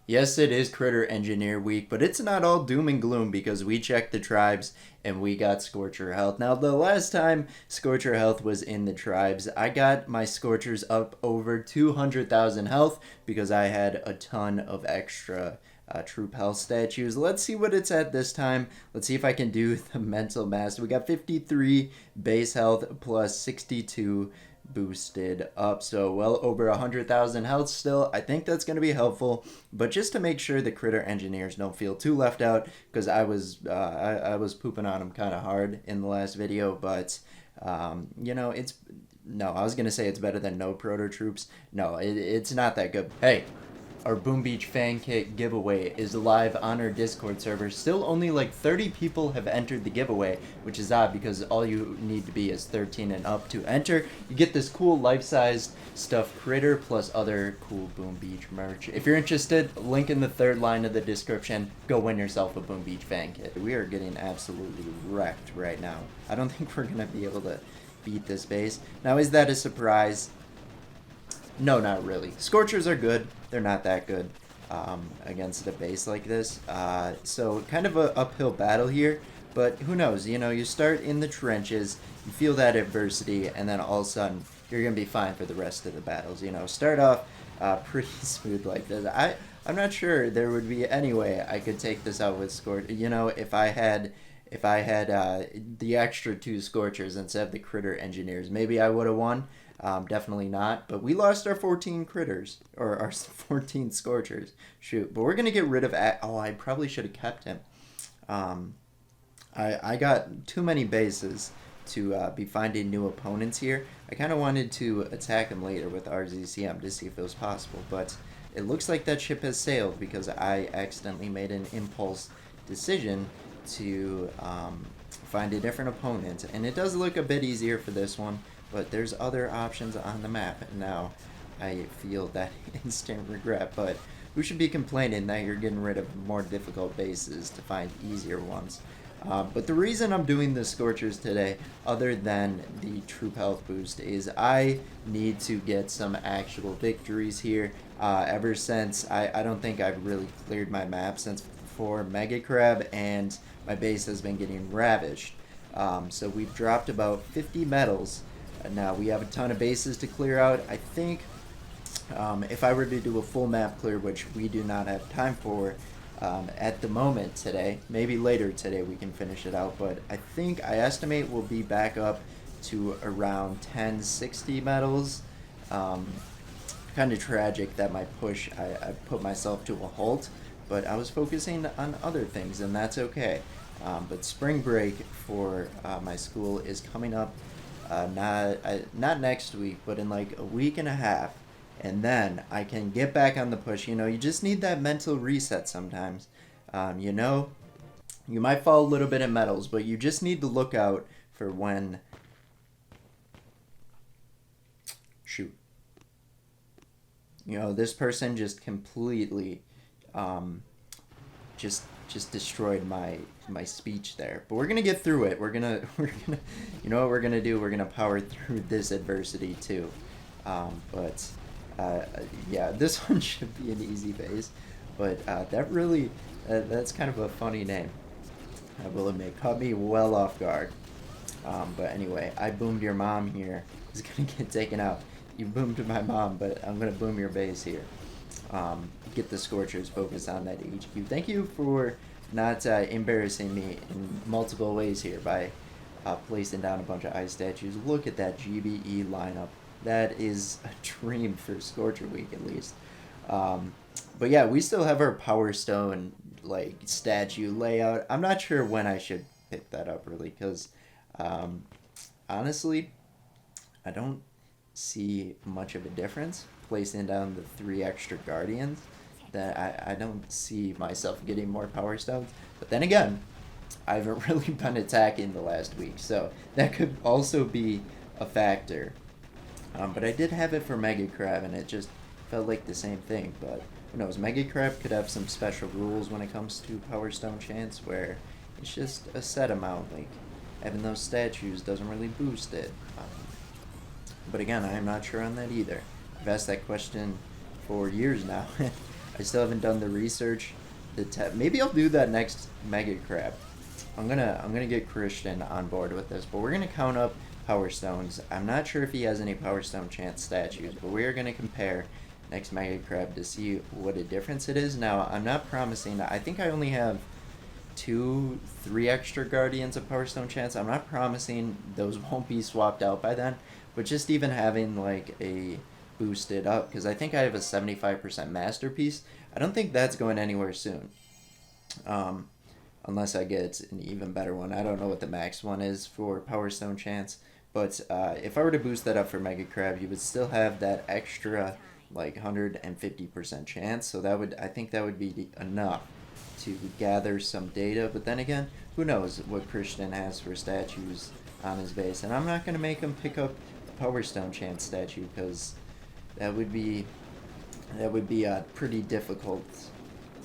Yes, it is Critter Engineer Week, but it's not all doom and gloom because we checked the tribes and we got Scorcher Health. Now, the last time Scorcher Health was in the tribes, I got my Scorchers up over 200,000 health because I had a ton of extra troop health statues. Let's see what it's at this time. Let's see if I can do the mental master. We got 53 base health plus 62 boosted up, so well over 100,000 health still. I think that's going to be helpful, but just to make sure the critter engineers don't feel too left out, because I was pooping on them kind of hard in the last video, but you know, it's no, I was gonna say it's better than no proto troops. No, it's not that good. Hey, our Boom Beach fan kit giveaway is live on our Discord server. Still only like 30 people have entered the giveaway, which is odd because all you need to be is 13 and up to enter. You get this cool life-sized stuffed critter plus other cool Boom Beach merch. If you're interested, link in the third line of the description. Go win yourself a Boom Beach fan kit. We are getting absolutely wrecked right now. I don't think we're gonna be able to beat this base. Now, is that a surprise? No, not really. Scorchers are good. They're not that good against a base like this. So kind of a uphill battle here. But who knows? You know, you start in the trenches, you feel that adversity, and then all of a sudden you're going to be fine for the rest of the battles. You know, start off pretty smooth like this. I'm not sure there would be any way I could take this out with Scorcher. You know, if I had the extra 2 Scorchers instead of the critter engineers, maybe I would have won. Definitely not, but we lost our 14 critters, or our 14 Scorchers. Shoot, but we're going to get rid of... Oh, I probably should have kept him. I got too many bases to be finding new opponents here. I kind of wanted to attack him later with RZCM to see if it was possible, but it looks like that ship has sailed because I accidentally made an impulse decision to find a different opponent, and it does look a bit easier for this one. But there's other options on the map, and now I feel that instant regret. But who should be complaining that you're getting rid of more difficult bases to find easier ones? But the reason I'm doing the Scorchers today, other than the troop health boost, is I need to get some actual victories here. Ever since, I don't think I've really cleared my map since before Mega Crab, and my base has been getting ravished. So we've dropped about 50 medals. Now we have a ton of bases to clear out. I think if I were to do a full map clear, which we do not have time for at the moment today, maybe later today we can finish it out, but I think I estimate we'll be back up to around 1060 medals. Kind of tragic that my push, I put myself to a halt, but I was focusing on other things, and that's okay. But spring break for my school is coming up. Not next week, but in like a week and a half, and then I can get back on the push. You know, you just need that mental reset sometimes. You know, you might fall a little bit in medals, but you just need to look out for when... Shoot. You know, this person just completely just destroyed my speech there, but we're gonna get through it. We're gonna you know what we're gonna do, we're gonna power through this adversity too. But yeah, this one should be an easy base, but that really that's kind of a funny name, I will admit. Caught me well off guard. But anyway, I boomed your mom here. It's gonna get taken out. You boomed my mom, but I'm gonna boom your base here. Get the Scorchers focused on that HQ. Thank you for not embarrassing me in multiple ways here by placing down a bunch of ice statues. Look at that GBE lineup. That is a dream for Scorcher Week, at least. But yeah, we still have our Power Stone like statue layout. I'm not sure when I should pick that up really, because honestly, I don't see much of a difference placing down the 3 extra Guardians. That I don't see myself getting more Power Stones. But then again, I haven't really been attacking the last week, so that could also be a factor. But I did have it for Mega Crab, and it just felt like the same thing. But who knows, Mega Crab could have some special rules when it comes to Power Stone chance, where it's just a set amount, like having those statues doesn't really boost it. But again, I'm not sure on that either. I've asked that question for years now. I still haven't done the research. Maybe I'll do that next Mega Crab. I'm gonna get Christian on board with this, but we're gonna count up Power Stones. I'm not sure if he has any Power Stone chance statues, but we are gonna compare next Mega Crab to see what a difference it is. Now, I'm not promising. I think I only have 3 extra Guardians of Power Stone chance. I'm not promising those won't be swapped out by then, but just even having like a boosted up, because I think I have a 75% Masterpiece. I don't think that's going anywhere soon. Unless I get an even better one. I don't know what the max one is for Power Stone chance, but if I were to boost that up for Mega Crab, you would still have that extra like 150% chance. So I think that would be enough to gather some data. But then again, who knows what Christian has for statues on his base? And I'm not gonna make him pick up the Power Stone chance statue, because that would be pretty difficult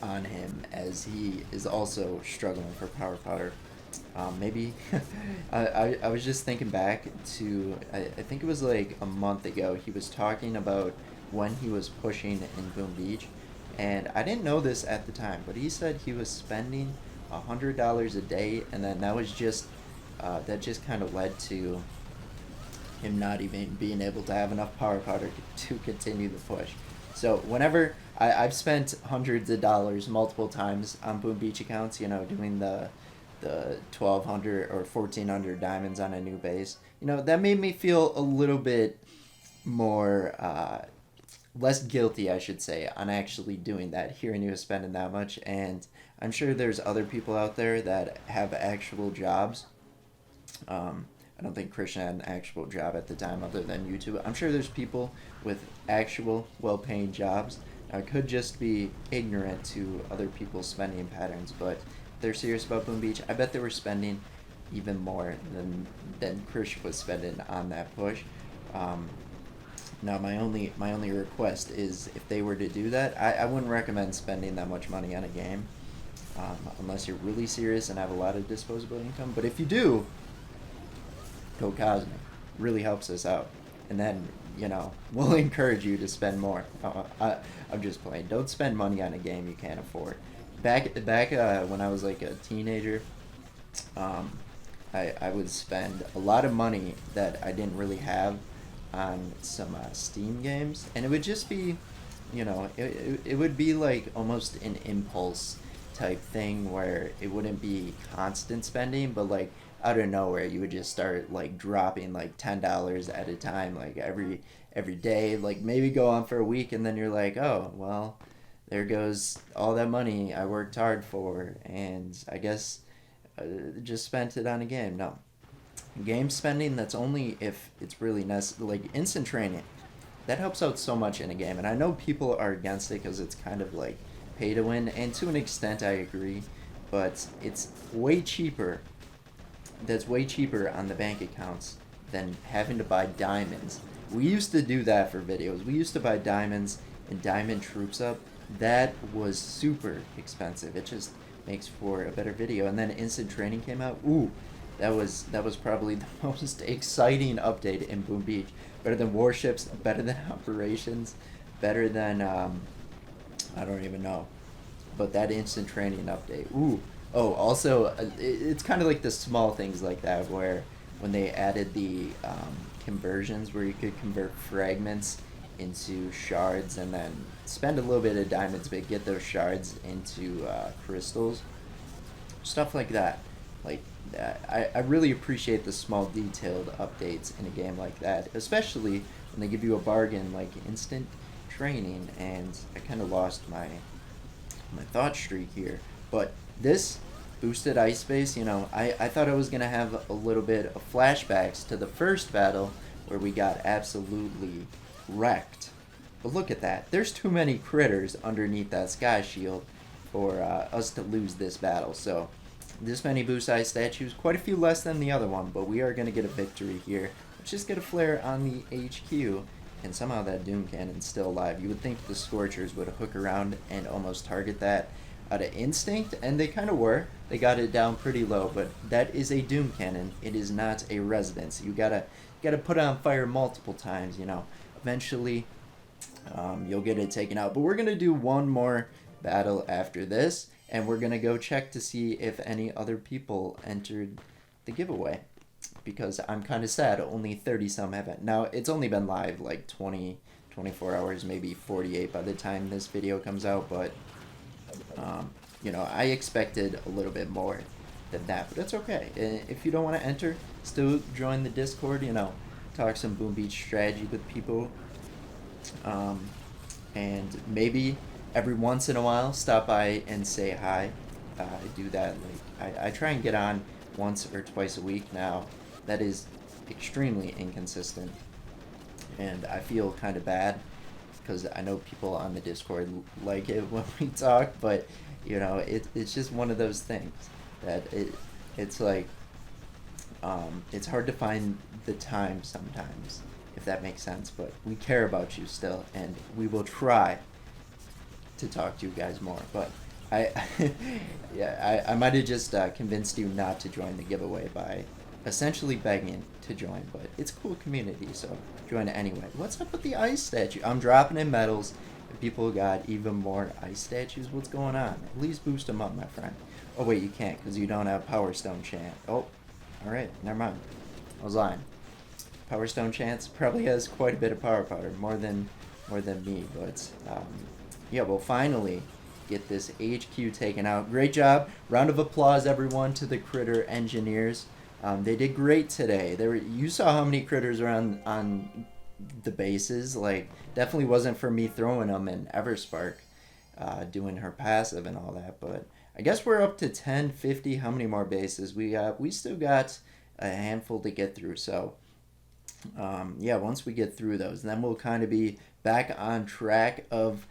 on him, as he is also struggling for power powder. Maybe I was just thinking back to I think it was like a month ago, he was talking about when he was pushing in Boom Beach, and I didn't know this at the time, but he said he was spending $100 a day, and then that was just that just kind of led to him not even being able to have enough power powder to continue the push. So whenever I've spent hundreds of dollars multiple times on Boom Beach accounts, doing the 1,200 or 1,400 diamonds on a new base, that made me feel a little bit more less guilty, I should say, on actually doing that, hearing he was spending that much. And I'm sure there's other people out there that have actual jobs. I don't think Christian had an actual job at the time other than YouTube. I'm sure there's people with actual well-paying jobs. Now, it could just be ignorant to other people's spending patterns, but if they're serious about Boom Beach, I bet they were spending even more than Christian was spending on that push. Now, my only request is, if they were to do that, I wouldn't recommend spending that much money on a game, unless you're really serious and have a lot of disposable income. But if you do, go Cosmic. Really helps us out. And then, we'll encourage you to spend more. I'm just playing. Don't spend money on a game you can't afford. Back when I was like a teenager, I would spend a lot of money that I didn't really have on some Steam games, and it would just be, it would be like almost an impulse type thing, where it wouldn't be constant spending, but like out of nowhere you would just start like dropping like $10 at a time, like every day, like maybe go on for a week, and then you're like, oh well, there goes all that money I worked hard for, and I guess just spent it on a game. No, game spending, that's only if it's really necessary. Like instant training, that helps out so much in a game, and I know people are against it because it's kind of like pay to win, and to an extent I agree, but it's way cheaper. That's way cheaper on the bank accounts than having to buy diamonds. We used to do that for videos. We used to buy diamonds and diamond troops up. That was super expensive. It just makes for a better video. And then instant training came out. Ooh, that was probably the most exciting update in Boom Beach. Better than warships, better than operations, better than I don't even know. But that instant training update. Ooh. Oh, also, it's kind of like the small things like that, where when they added the conversions, where you could convert fragments into shards and then spend a little bit of diamonds but get those shards into crystals, stuff like that. Like, I really appreciate the small detailed updates in a game like that, especially when they give you a bargain like instant training. And I kind of lost my thought streak here, but this boosted ice base, I thought I was going to have a little bit of flashbacks to the first battle where we got absolutely wrecked. But look at that. There's too many critters underneath that sky shield for us to lose this battle. So this many boost ice statues, quite a few less than the other one, but we are going to get a victory here. Let's just get a flare on the HQ, and somehow that Doom Cannon's still alive. You would think the Scorchers would hook around and almost target that out of instinct, and they kind of were. They got it down pretty low, but that is a Doom Cannon. It is not a residence. You gotta put it on fire multiple times. Eventually, you'll get it taken out. But we're gonna do one more battle after this, and we're gonna go check to see if any other people entered the giveaway, because I'm kind of sad only 30 some haven't. Now it's only been live like 24 hours, maybe 48 by the time this video comes out, but you know, I expected a little bit more than that, but it's okay. If you don't want to enter, still join the Discord, you know, talk some Boom Beach strategy with people, and maybe every once in a while stop by and say hi. I do that, like I try and get on once or twice a week now. That is extremely inconsistent, and I feel kind of bad because I know people on the Discord like it when we talk, but you know, it's just one of those things that it's like it's hard to find the time sometimes, if that makes sense, but we care about you still, and we will try to talk to you guys more. But I might have just convinced you not to join the giveaway by essentially begging to join, but it's a cool community, so join it anyway. What's up with the ice statue? I'm dropping in medals, and people got even more ice statues. What's going on? At least boost them up, my friend. Oh wait, you can't because you don't have Power Stone Chant. Oh, alright, never mind. I was lying. Power Stone Chance probably has quite a bit of power powder, more than me, but yeah, we'll finally get this HQ taken out. Great job. Round of applause, everyone, to the critter engineers. They did great today. You saw how many critters are on the bases. Like, definitely wasn't for me throwing them in Everspark, doing her passive and all that, but I guess we're up to 10, 50. How many more bases we got? We still got a handful to get through, so yeah, once we get through those, then we'll kind of be back on track of,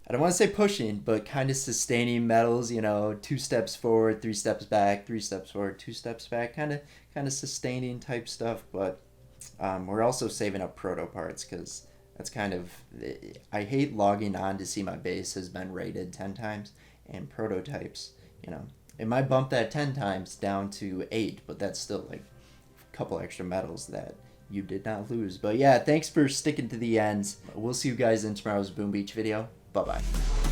I don't want to say pushing, but kind of sustaining medals, you know, 2 steps forward, 3 steps back, 3 steps forward, 2 steps back, kind of sustaining type stuff. But we're also saving up proto parts, because that's kind of, I hate logging on to see my base has been rated 10 times, and prototypes, you know, it might bump that 10 times down to 8, but that's still like a couple extra medals that you did not lose. But yeah, thanks for sticking to the end. We'll see you guys in tomorrow's Boom Beach video. Bye-bye.